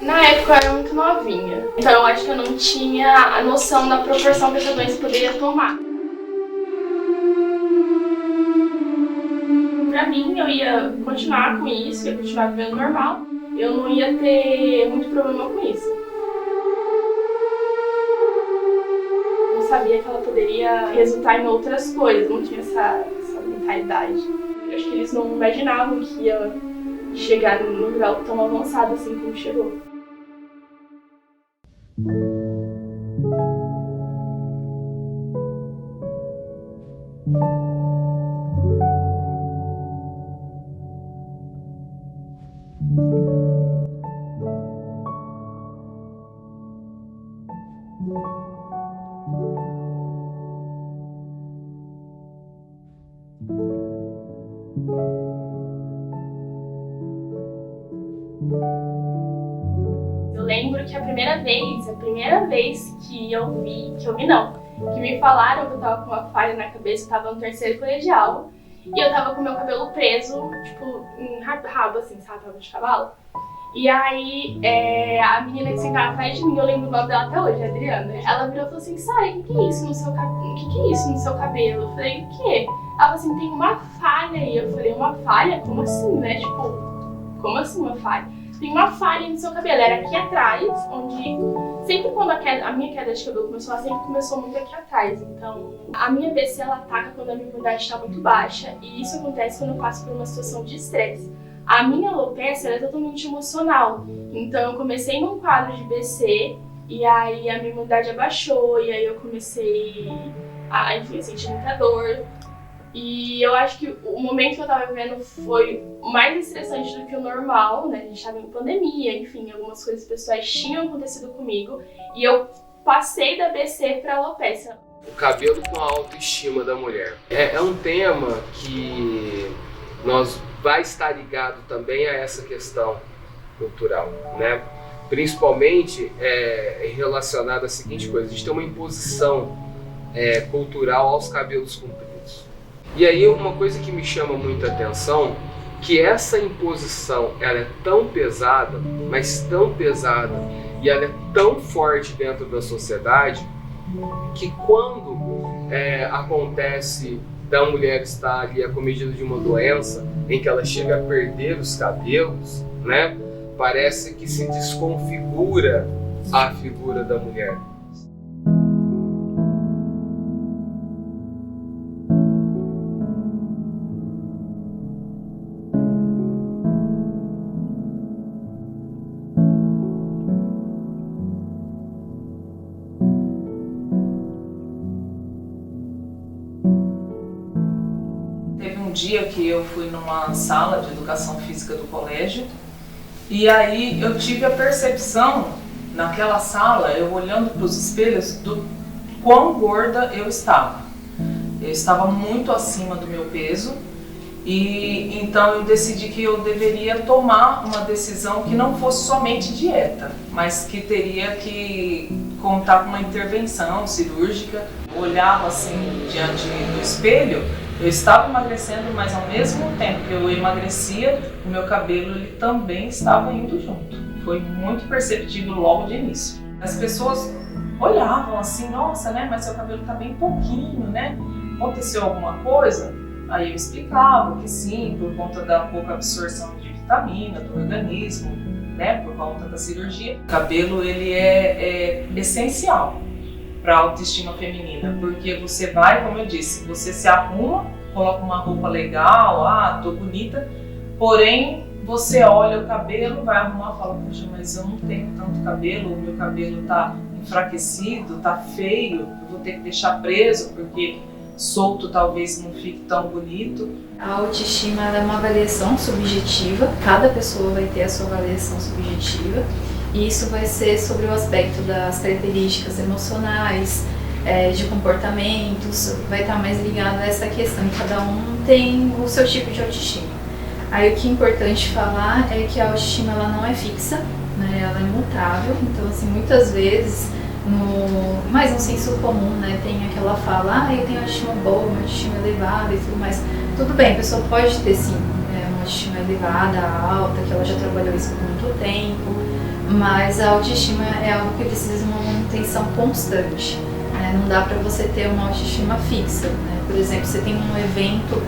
Na época eu era muito novinha, então eu acho que eu não tinha a noção da proporção que essa doença poderia tomar. Pra mim, eu ia continuar com isso, ia continuar vivendo normal, eu não ia ter muito problema com isso. Eu sabia que ela poderia resultar em outras coisas, não tinha essa mentalidade. Eu acho que eles não imaginavam que ia chegar num grau tão avançado assim como chegou. Eu lembro que a primeira vez que me falaram que eu tava com uma falha na cabeça, eu tava no terceiro colegial, e eu tava com meu cabelo preso, tipo, em rabo, assim, sabe, rabo de cavalo. E aí, a menina que sentava atrás de mim, eu lembro o nome dela até hoje, a Adriana, ela virou e falou assim, Sara, o que é isso no seu cabelo? Eu falei, o quê? Ela falou assim, tem uma falha aí. Eu falei, uma falha? Como assim, né? Tipo, como assim uma falha? Tem uma falha no seu cabelo, era aqui atrás, onde sempre quando a minha queda de cabelo começou, ela sempre começou muito aqui atrás. Então, a minha BC, ela ataca quando a minha imunidade está muito baixa, e isso acontece quando eu passo por uma situação de estresse. A minha alopecia é totalmente emocional, então eu comecei num quadro de BC, e aí a minha imunidade abaixou, e aí eu comecei a, enfim, sentir muita dor. E eu acho que o momento que eu tava vivendo foi mais estressante do que o normal, né? A gente tava em pandemia, enfim, algumas coisas pessoais tinham acontecido comigo. E eu passei da BC pra alopecia. O cabelo com a autoestima da mulher. É um tema que vai estar ligado também a essa questão cultural, né? Principalmente relacionado à seguinte coisa, a gente tem uma imposição cultural aos cabelos compridos. E aí uma coisa que me chama muita atenção, que essa imposição ela é tão pesada, mas tão pesada, e ela é tão forte dentro da sociedade, que quando acontece da mulher estar ali acometido de uma doença, em que ela chega a perder os cabelos, né, parece que se desconfigura a figura da mulher. Dia que eu fui numa sala de educação física do colégio e aí eu tive a percepção naquela sala, eu olhando para os espelhos, do quão gorda eu estava. Eu estava muito acima do meu peso e então eu decidi que eu deveria tomar uma decisão que não fosse somente dieta, mas que teria que contar com uma intervenção cirúrgica. Eu olhava assim diante do espelho, eu estava emagrecendo, mas ao mesmo tempo que eu emagrecia, o meu cabelo ele também estava indo junto. Foi muito perceptível logo de início. As pessoas olhavam assim, nossa, né, mas seu cabelo está bem pouquinho, né? Aconteceu alguma coisa? Aí eu explicava que sim, por conta da pouca absorção de vitamina do organismo, né, por conta da cirurgia. O cabelo ele é essencial para a autoestima feminina, porque você vai, como eu disse, você se arruma, coloca uma roupa legal, tô bonita, porém você olha o cabelo, vai arrumar e fala, poxa, mas eu não tenho tanto cabelo, o meu cabelo tá enfraquecido, tá feio, eu vou ter que deixar preso, porque solto talvez não fique tão bonito. A autoestima é uma avaliação subjetiva, cada pessoa vai ter a sua avaliação subjetiva, e isso vai ser sobre o aspecto das características emocionais, de comportamentos, vai estar mais ligado a essa questão. Cada um tem o seu tipo de autoestima. Aí o que é importante falar é que a autoestima ela não é fixa, né? Ela é mutável, então assim, muitas vezes, mais no senso comum, né, tem aquela fala, eu tenho autoestima boa, uma autoestima elevada e tudo mais. Tudo bem, a pessoa pode ter sim uma autoestima elevada, alta, que ela já trabalhou isso por muito tempo, mas a autoestima é algo que precisa de uma manutenção constante, né? Não dá para você ter uma autoestima fixa, né? Por exemplo, você tem um evento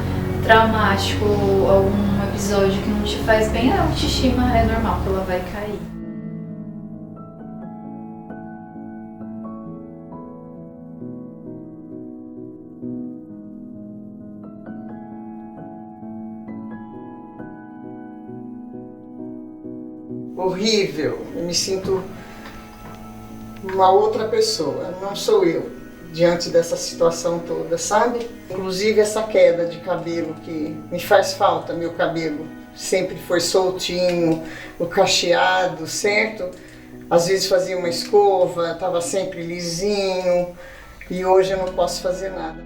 traumático, algum episódio que não te faz bem, a autoestima é normal que ela vai cair. Horrível, eu me sinto uma outra pessoa, não sou eu, diante dessa situação toda, sabe? Inclusive essa queda de cabelo que me faz falta, meu cabelo sempre foi soltinho, o cacheado, certo? Às vezes fazia uma escova, estava sempre lisinho, e hoje eu não posso fazer nada.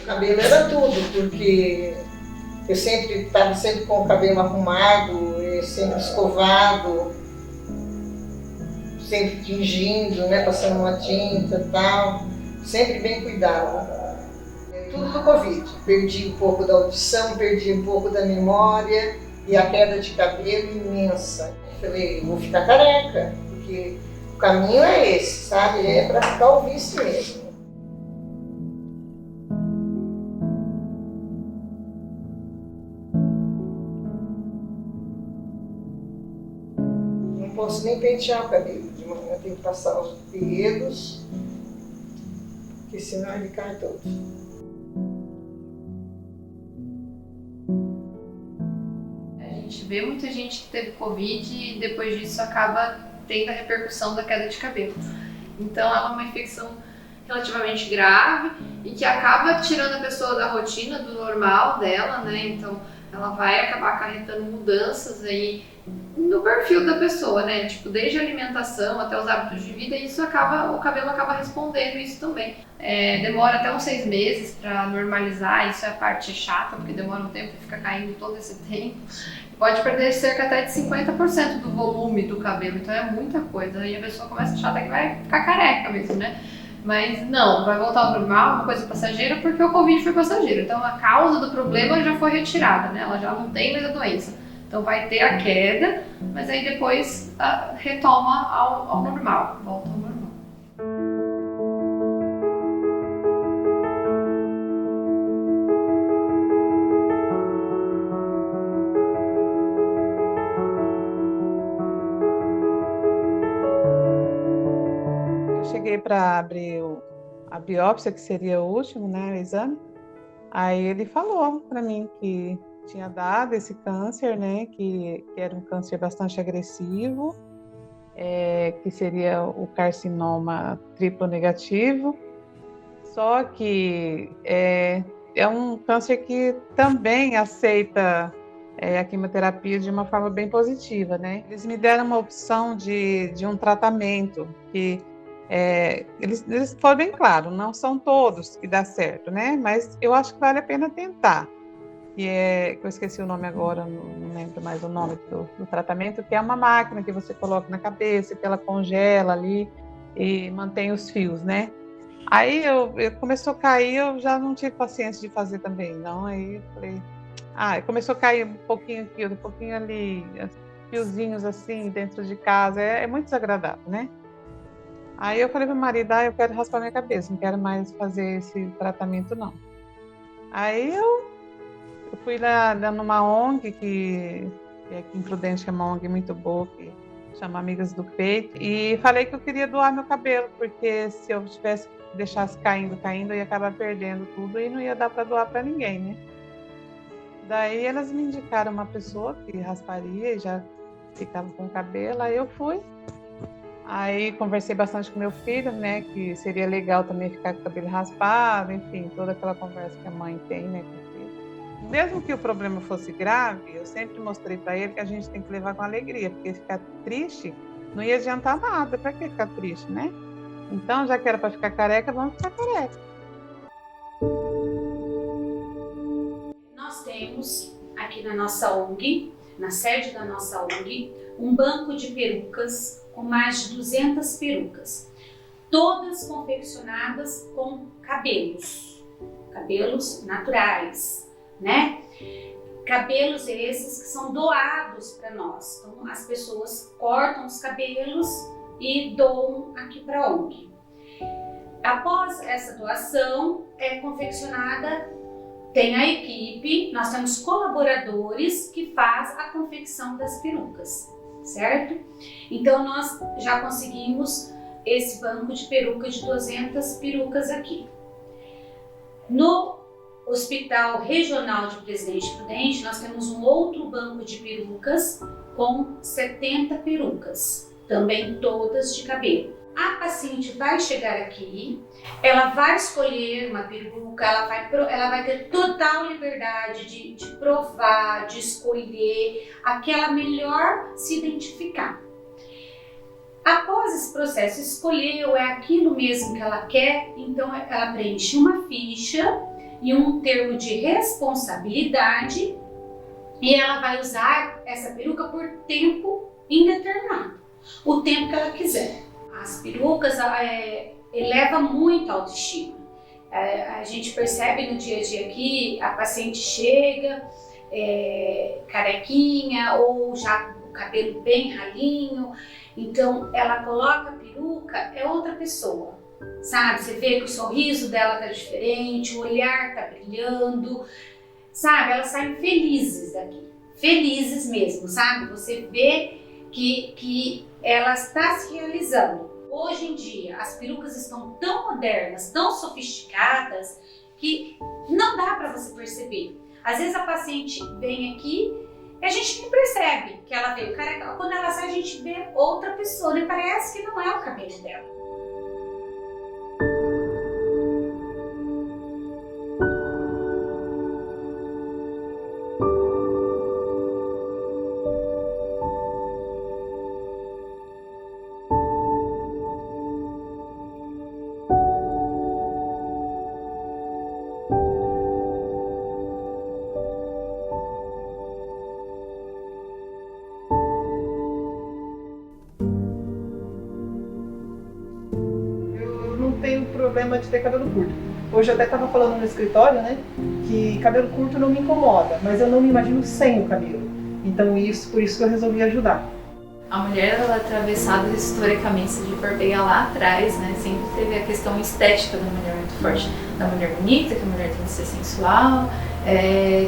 O cabelo era tudo, porque eu estava sempre com o cabelo arrumado, sempre escovado, sempre tingindo, né, passando uma tinta e tal, sempre bem cuidado. Tudo do Covid. Perdi um pouco da audição, perdi um pouco da memória e a queda de cabelo imensa. Falei, vou ficar careca, porque o caminho é esse, sabe? É para ficar o vício mesmo. Não posso nem pentear o cabelo de manhã, eu tenho que passar os dedos, porque senão ele cai todo. A gente vê muita gente que teve Covid e depois disso acaba tendo a repercussão da queda de cabelo. Então ela é uma infecção relativamente grave e que acaba tirando a pessoa da rotina, do normal dela, né? Então ela vai acabar acarretando mudanças aí no perfil da pessoa, né? Tipo, desde a alimentação até os hábitos de vida, e isso o cabelo acaba respondendo isso também. Demora até uns 6 meses para normalizar, isso é a parte chata, porque demora um tempo e fica caindo todo esse tempo. Pode perder cerca até de 50% do volume do cabelo, então é muita coisa. Aí a pessoa começa a achar até que vai ficar careca mesmo, né? Mas não, vai voltar ao normal, uma coisa passageira, porque o Covid foi passageiro. Então a causa do problema já foi retirada, né? Ela já não tem mais a doença. Então vai ter a queda, mas aí depois retoma ao normal, volta ao normal. Cheguei para abrir a biópsia, que seria o último, né, o exame. Aí ele falou para mim que tinha dado esse câncer, né, que era um câncer bastante agressivo, que seria o carcinoma triplo negativo. Só que é um câncer que também aceita a quimioterapia de uma forma bem positiva, né? Eles me deram uma opção de um tratamento que eles foram bem claros, não são todos que dá certo, né? Mas eu acho que vale a pena tentar. Que eu esqueci o nome agora, não lembro mais o nome do tratamento, que é uma máquina que você coloca na cabeça, que ela congela ali e mantém os fios, né? Aí eu começou a cair, eu já não tive paciência de fazer também, não. Aí eu falei, começou a cair um pouquinho aqui, um pouquinho ali, fiozinhos assim dentro de casa, é muito desagradável, né? Aí eu falei para o marido, eu quero raspar minha cabeça, não quero mais fazer esse tratamento, não. Aí eu fui lá numa ONG, que é aqui em Prudente, que é uma ONG muito boa, que chama Amigas do Peito, e falei que eu queria doar meu cabelo, porque se eu deixasse caindo, eu ia acabar perdendo tudo e não ia dar para doar para ninguém, né? Daí elas me indicaram uma pessoa que rasparia e já ficava com o cabelo, aí eu fui. Aí conversei bastante com meu filho, né, que seria legal também ficar com o cabelo raspado, enfim, toda aquela conversa que a mãe tem, né, com o filho. Mesmo que o problema fosse grave, eu sempre mostrei para ele que a gente tem que levar com alegria, porque ficar triste não ia adiantar nada, para que ficar triste, né? Então, já que era para ficar careca, vamos ficar careca. Nós temos aqui na nossa ONG, na sede da nossa ONG, um banco de perucas com mais de 200 perucas, todas confeccionadas com cabelos naturais, né? cabelos esses que são doados para nós. Então, as pessoas cortam os cabelos e doam aqui para a ONG. Após essa doação, é confeccionada, tem a equipe, nós temos colaboradores que faz a confecção das perucas, certo? Então, nós já conseguimos esse banco de peruca de 200 perucas aqui. No Hospital Regional de Presidente Prudente, nós temos um outro banco de perucas com 70 perucas, também todas de cabelo. A paciente vai chegar aqui, ela vai escolher uma peruca, ela vai ter total liberdade de provar, de escolher a que ela melhor se identificar. Após esse processo, escolheu, é aquilo mesmo que ela quer, então ela preenche uma ficha e um termo de responsabilidade e ela vai usar essa peruca por tempo indeterminado, o tempo que ela quiser. As perucas elevam muito a autoestima. A gente percebe no dia a dia aqui, a paciente chega carequinha ou já o cabelo bem ralinho, então ela coloca a peruca, é outra pessoa. Sabe, você vê que o sorriso dela tá diferente, o olhar tá brilhando, sabe, elas saem felizes daqui, felizes mesmo, sabe, você vê que ela está se realizando. Hoje em dia, as perucas estão tão modernas, tão sofisticadas, que não dá para você perceber. Às vezes a paciente vem aqui e a gente nem percebe que ela veio careca. Quando ela sai, a gente vê outra pessoa, né? Parece que não é o cabelo dela. Problema de ter cabelo curto. Hoje eu até estava falando no escritório, né, que cabelo curto não me incomoda, mas eu não me imagino sem o cabelo. Então por isso que eu resolvi ajudar. A mulher, ela é atravessada historicamente, se a gente for pegar lá atrás, né, sempre teve a questão estética da mulher muito forte, da mulher bonita, que a mulher tem que ser sensual,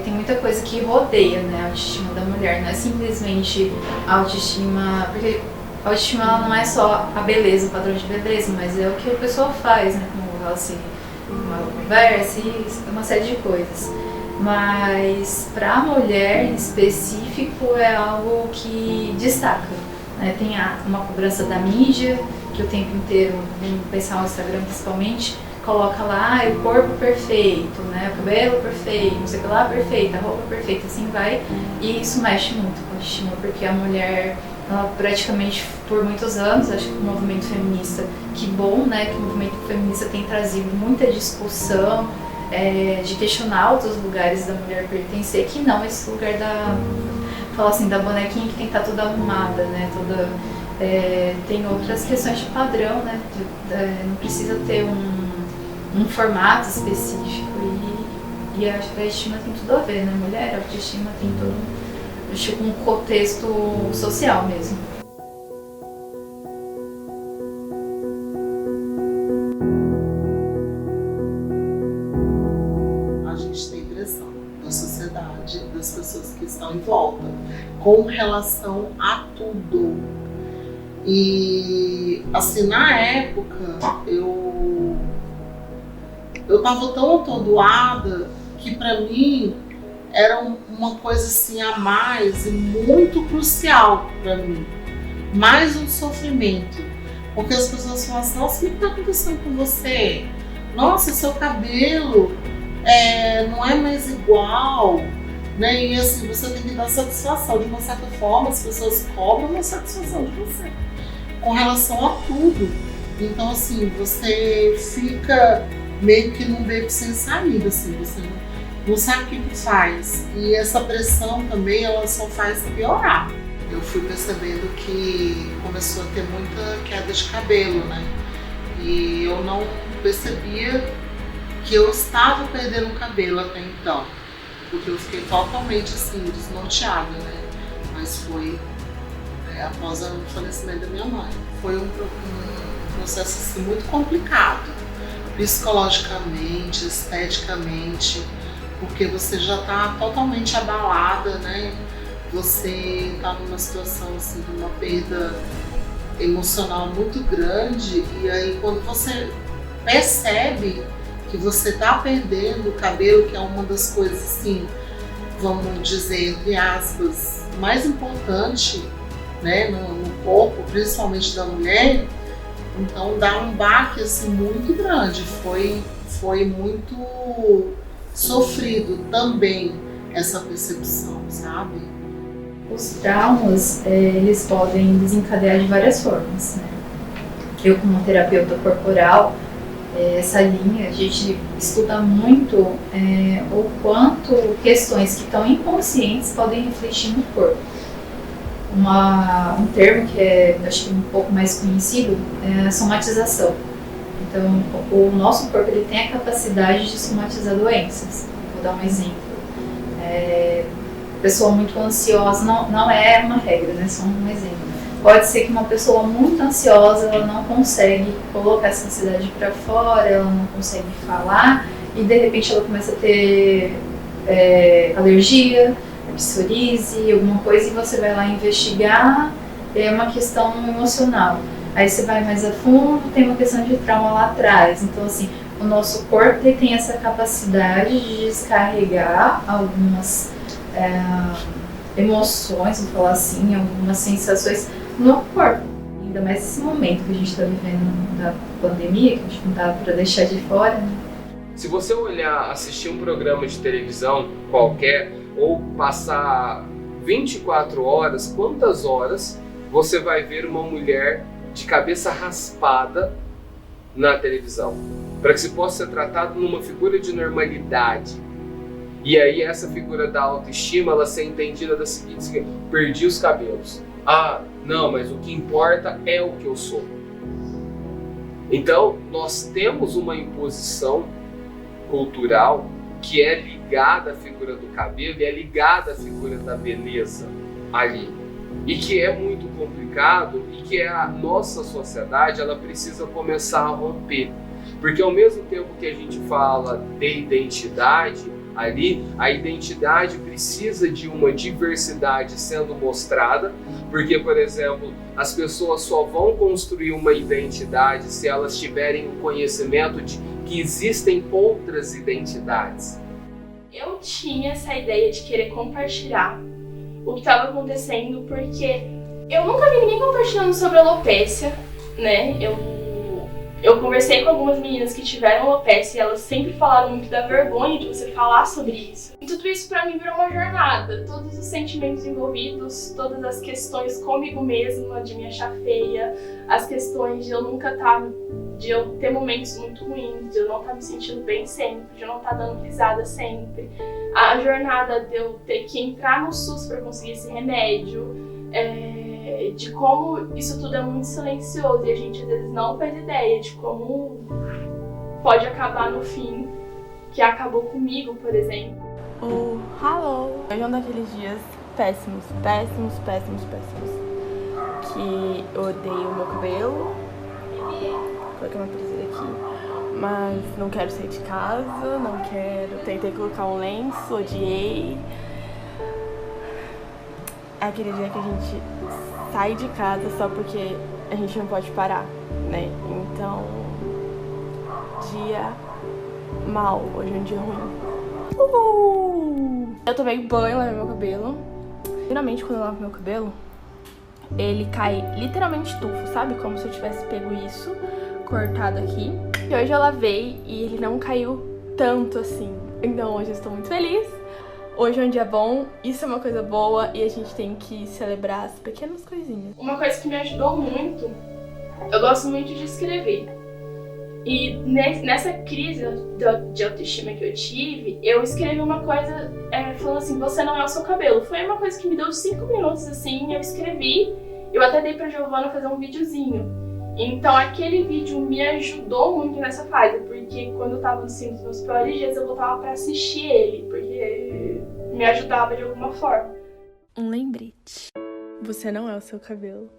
tem muita coisa que rodeia, né, a autoestima da mulher, não é simplesmente a autoestima, porque a autoestima ela não é só a beleza, o padrão de beleza, mas é o que a pessoa faz, né? Como ela se conversa e uma série de coisas. Mas para a mulher em específico é algo que destaca, né? Tem uma cobrança da mídia, que o tempo inteiro, vamos pensar no Instagram principalmente, coloca lá o corpo perfeito, né? O cabelo perfeito, não sei o que lá, perfeito, a roupa perfeita, assim vai. E isso mexe muito com a autoestima, porque a mulher, ela praticamente por muitos anos, acho que o movimento feminista, que bom, né, que o movimento feminista tem trazido muita discussão, de questionar outros lugares da mulher pertencer, que não esse lugar falar assim, da bonequinha que tem que estar toda arrumada, né, tem outras questões de padrão, né, não precisa ter um formato específico e acho que a autoestima tem tudo a ver, né, mulher, a autoestima tem todo um contexto social mesmo. A gente tem pressão da sociedade, das pessoas que estão em volta, com relação a tudo. E assim, na época, eu tava tão atordoada que pra mim era uma coisa assim a mais e muito crucial para mim, mais um sofrimento, porque as pessoas falam assim, nossa, o que está acontecendo com você? Nossa, seu cabelo não é mais igual, né? E assim, você tem que dar satisfação, de uma certa forma as pessoas cobram uma satisfação de você, com relação a tudo. Então assim, você fica meio que num beco sem saída, assim, você não sabe o que faz, e essa pressão também ela só faz piorar. Eu fui percebendo que começou a ter muita queda de cabelo, né? E eu não percebia que eu estava perdendo cabelo até então. porque eu fiquei totalmente assim, desnorteada, né? Mas foi após o falecimento da minha mãe. Foi um processo assim, muito complicado, psicologicamente, esteticamente, porque você já está totalmente abalada, né? Você está numa situação assim, de uma perda emocional muito grande, e aí quando você percebe que você está perdendo o cabelo, que é uma das coisas assim, vamos dizer, entre aspas, mais importante, né, no corpo, principalmente da mulher, então dá um baque assim, muito grande. Foi muito sofrido também essa percepção, sabe? Os traumas, eles podem desencadear de várias formas, né? Eu, como terapeuta corporal, essa linha, a gente estuda muito o quanto questões que estão inconscientes podem refletir no corpo. Um termo que acho que um pouco mais conhecido é a somatização. Então, o nosso corpo ele tem a capacidade de somatizar doenças. Vou dar um exemplo. Pessoa muito ansiosa não é uma regra, né? Só um exemplo. Pode ser que uma pessoa muito ansiosa ela não consegue colocar essa ansiedade para fora, ela não consegue falar e de repente ela começa a ter alergia, psoríase, alguma coisa, e você vai lá investigar, é uma questão emocional. Aí você vai mais a fundo, tem uma questão de trauma lá atrás. Então, assim, o nosso corpo tem essa capacidade de descarregar algumas emoções, vou falar assim, algumas sensações no corpo. Ainda mais nesse momento que a gente está vivendo da pandemia, que a gente não dá para deixar de fora, né? Se você assistir um programa de televisão qualquer, ou passar 24 horas, quantas horas você vai ver uma mulher de cabeça raspada na televisão? Para que se possa ser tratado numa figura de normalidade. E aí essa figura da autoestima, ela ser entendida da seguinte: perdi os cabelos. Ah, não, mas o que importa é o que eu sou. Então, nós temos uma imposição cultural que é ligada à figura do cabelo e é ligada à figura da beleza ali. E que é muito complicado e que a nossa sociedade ela precisa começar a romper. Porque ao mesmo tempo que a gente fala de identidade, ali a identidade precisa de uma diversidade sendo mostrada, porque, por exemplo, as pessoas só vão construir uma identidade se elas tiverem o conhecimento de que existem outras identidades. Eu tinha essa ideia de querer compartilhar o que estava acontecendo, porque eu nunca vi ninguém compartilhando sobre alopécia, né? Eu conversei com algumas meninas que tiveram alopecia e elas sempre falaram muito da vergonha de você falar sobre isso. E tudo isso pra mim virou uma jornada. Todos os sentimentos envolvidos, todas as questões comigo mesma, de me achar feia, as questões de eu nunca estar, de eu ter momentos muito ruins, de eu não estar me sentindo bem sempre, de eu não estar dando risada sempre. A jornada de eu ter que entrar no SUS pra conseguir esse remédio. De como isso tudo é muito silencioso e a gente às vezes não faz ideia de como pode acabar no fim, que acabou comigo, por exemplo. Hello! Hoje é um daqueles dias péssimos, que eu odeio o meu cabelo, coloquei uma presilha aqui, mas não quero sair de casa, não quero, tentei colocar um lenço, odiei. É aquele dia que a gente sai de casa só porque a gente não pode parar, né? Então, dia mal, hoje é um dia ruim. Eu tomei banho, lavei meu cabelo. Geralmente quando eu lavo meu cabelo, ele cai literalmente tufo, sabe? Como se eu tivesse pego isso, cortado aqui. E hoje eu lavei e ele não caiu tanto assim. Então hoje eu estou muito feliz. Hoje é um dia bom, isso é uma coisa boa e a gente tem que celebrar as pequenas coisinhas. Uma coisa que me ajudou muito, eu gosto muito de escrever. E nessa crise de autoestima que eu tive, eu escrevi uma coisa falando assim, você não é o seu cabelo. Foi uma coisa que me deu 5 minutos assim, eu escrevi, eu até dei pra Giovana fazer um videozinho. Então aquele vídeo me ajudou muito nessa fase, porque quando eu tava nos meus piores dias eu voltava pra assistir ele, porque me ajudava de alguma forma. Um lembrete. Você não é o seu cabelo.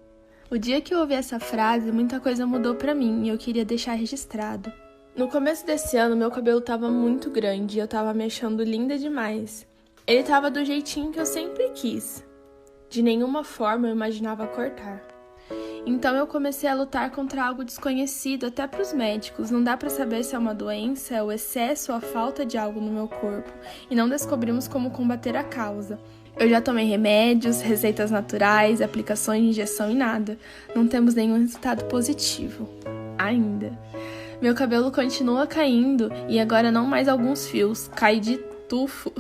O dia que eu ouvi essa frase, muita coisa mudou pra mim e eu queria deixar registrado. No começo desse ano, meu cabelo tava muito grande e eu tava me achando linda demais. Ele tava do jeitinho que eu sempre quis. De nenhuma forma eu imaginava cortar. Então eu comecei a lutar contra algo desconhecido até pros médicos. Não dá pra saber se é uma doença, é o excesso ou a falta de algo no meu corpo. E não descobrimos como combater a causa. Eu já tomei remédios, receitas naturais, aplicações de injeção e nada. Não temos nenhum resultado positivo. Ainda. Meu cabelo continua caindo e agora não mais alguns fios. Cai de tufo.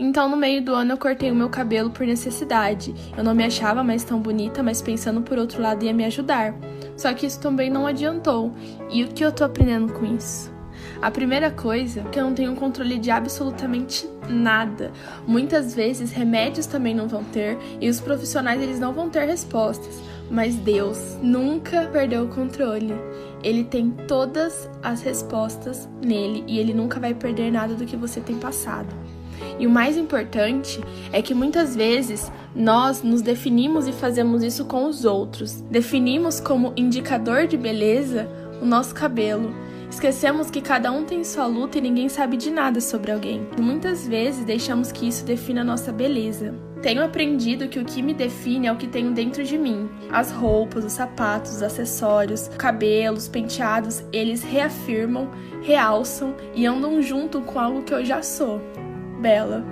Então, no meio do ano, eu cortei o meu cabelo por necessidade. Eu não me achava mais tão bonita, mas pensando por outro lado ia me ajudar. Só que isso também não adiantou. E o que eu tô aprendendo com isso? A primeira coisa é que eu não tenho controle de absolutamente nada. Muitas vezes, remédios também não vão ter e os profissionais eles não vão ter respostas. Mas Deus nunca perdeu o controle. Ele tem todas as respostas nele e ele nunca vai perder nada do que você tem passado. E o mais importante é que muitas vezes nós nos definimos e fazemos isso com os outros. Definimos como indicador de beleza o nosso cabelo. Esquecemos que cada um tem sua luta e ninguém sabe de nada sobre alguém. E muitas vezes deixamos que isso defina a nossa beleza. Tenho aprendido que o que me define é o que tenho dentro de mim. As roupas, os sapatos, os acessórios, cabelos, penteados, eles reafirmam, realçam e andam junto com algo que eu já sou. Bela.